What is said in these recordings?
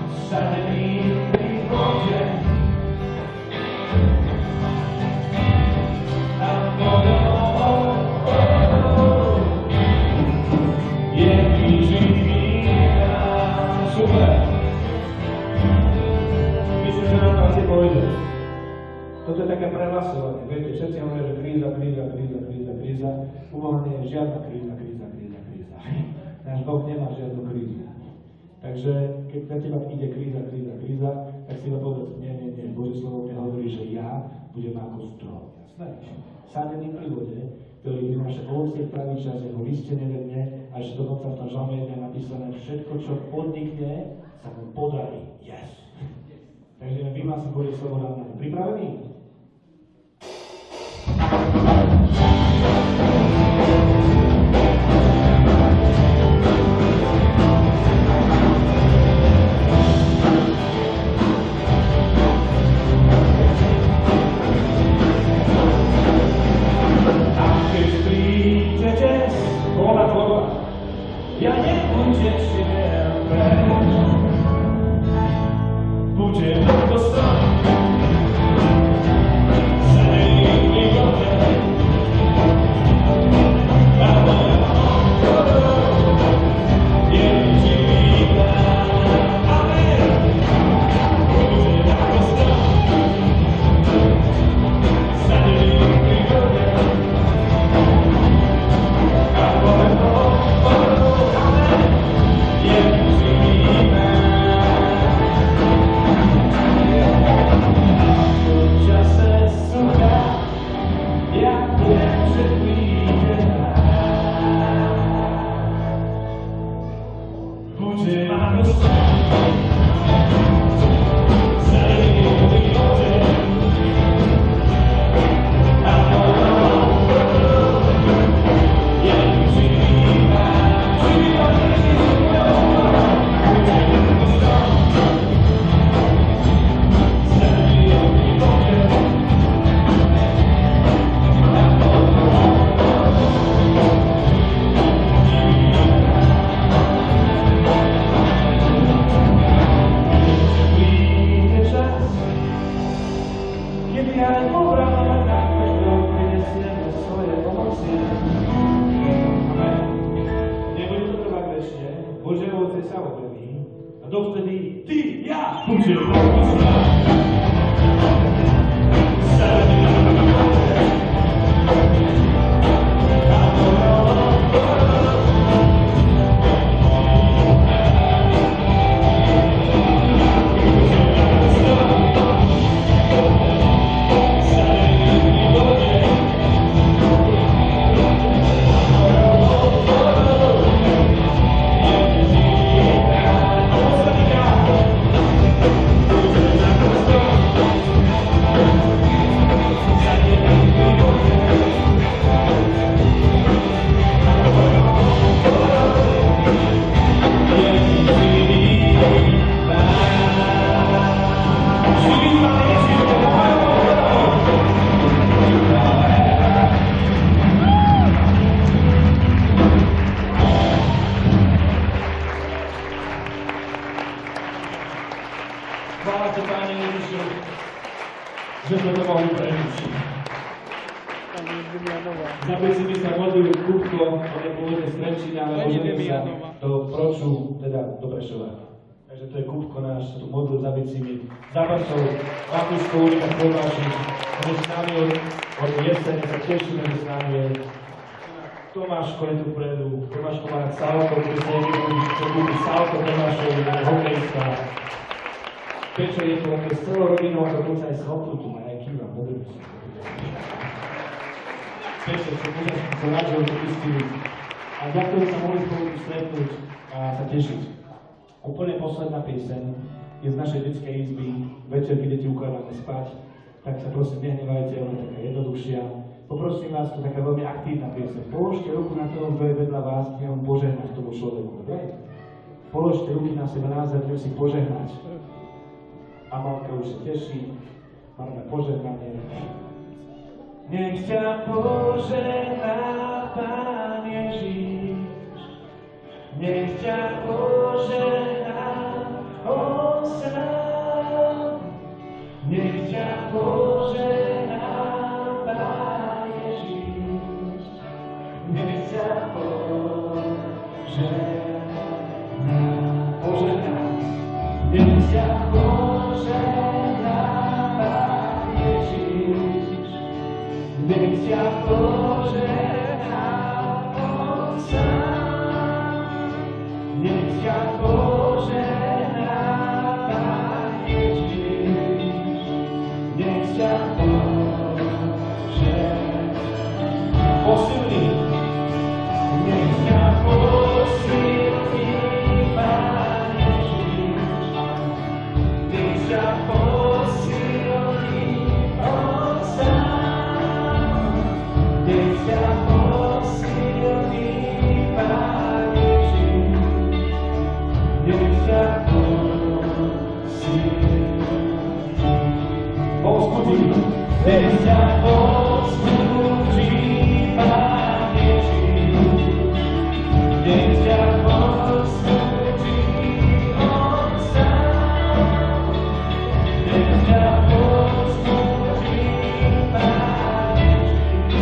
Sadení pri vode a vodou je živý nám. Super! Myslím, že nám to asi pôjde. Toto je také prehlasovanie. Viete, všetci hovoria, že kríza. U Boha nie je žiadna kríza. Náš Boh nemá žiadnu krízu. Takže keď na teba ide kríza, tak si iba povedz, nie. Božie slovo mi hovorí, že ja budem ako strom. Jasné? Sadený pri vode, ktorý prináša ovocie v pravý čas, jeho liste nevedne, a že dokonca v tom žalme je napísané, všetko, čo podnikne, sa mu podarí. Yes! Takže vyhlásim Božie slovo na mňa. Pripravený? Ja nebudem się brać, budem ako strom, sadení pri vode a vodou je živý nám. Amen. Budem ako strom, sadení pri vode a vodou. Tomáško je tu vpredu, Tomáško má Salko, ktorý sa čo kúpi Salko Tomášovi, hokejista. Pečo je tu s celou rodinou a dokonca aj s Hotu tu má, aj kýva, modrú si. Pečo, čo môžeš sa rád, že ho pristili. A ďakujem sa mohli spolu stretnúť a sa tešiť. Úplne posledná pieseň je z našej detskej izby. Večer, keď deti ukladáme spať, tak sa prosím nehnevajte, ona je taká jednoduchšia. Poprosím vás, to je taká veľmi aktívna pieseň. Položte ruku na toho, kto je vedľa vás, nech on požehnať tomu človeku, dobre? Položte ruky na seba na zem, si požehnať. Amalka už sa teší, máme požehnanie. Nech ťa požehná Pán Ježiš, nech ťa požehná On jak pożegna Pan Jezus. Więc jak pożegna On sam. Więc jak pożegna Pan Jezus. Więc jak pożegna posilni. Więc jak posilni Pan Jezus. Więc jak posilni On sam. Więc jak posilni Pan Jezus. Więc jak posilni. Povzbudí. Więc jak povzbudí Pán Ježíš. Więc jak povzbudí On sám. Więc jak povzbudí Pán Ježíš.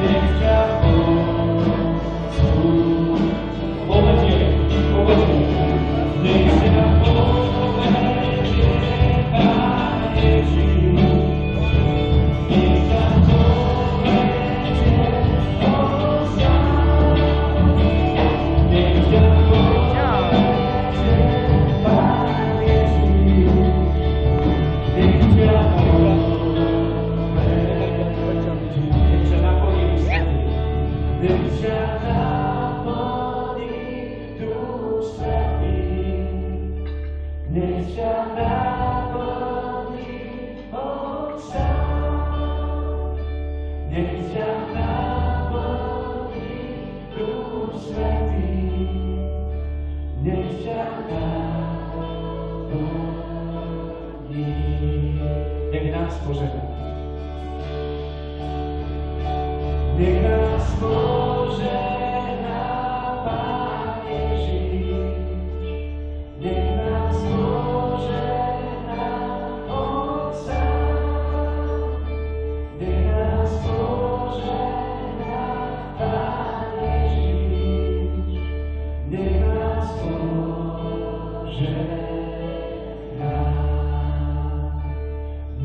Więc jak povzbudí. Povedie. Więc jak povedie Pán Ježíš. Więc jak povedie On sám. Więc jak povedie Pán Ježíš. Więc jak povedie. Jeszcze napojí Svätý. Więc jak napojí Duch Svätý. Więc jak napojí On sám. Więc jak napojí Duch Svätý. Więc jak napojí. Nech nás požehná. Nech nás požehná Pán Ježíš. Nech nás požehná On sám. Nech nás požehná Pán Ježíš. Nech nás požehná.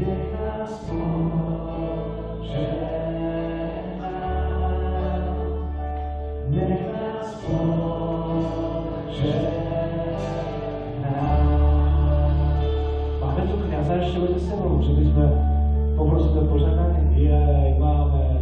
Nech nás požehná. Nech nás požehná. Máme tu kňaza ešte vedľa sebou, že by sme poprosili o požehnanie? Jej, máme.